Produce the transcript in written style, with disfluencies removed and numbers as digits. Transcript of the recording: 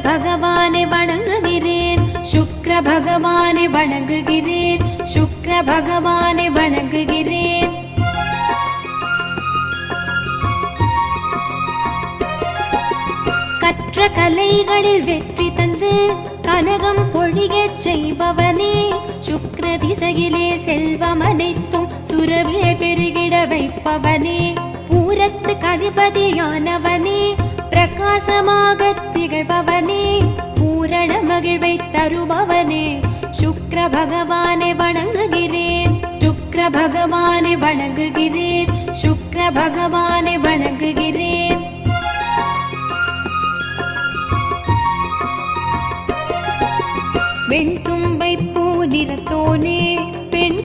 பகவானை வணங்குகிறேன், சுக்ர பகவானை வணங்குகிறேன், சுக்ர பகவானை வணங்குகிறேன். கற்ற கலைகளில் வெற்றி தந்து கனகம் பொழியச் செய்பவனே, சுக்ர திசையிலே செல்வம் அனைத்தும் சுரவே பெருகிட வைப்பவனே, பூரத்து கதிபதியானவனே, பிரகாசமாக திகழ்பவனே, பூரண மகிழ்வை தருபவனே, சுக்ர பகவானை வணங்குகிறேன், சுக்ர பகவானை வணங்குகிறேன், சுக்ர பகவானை வணங்குகிறேன். வெண்தும்பை பூ நிறத்தோனே,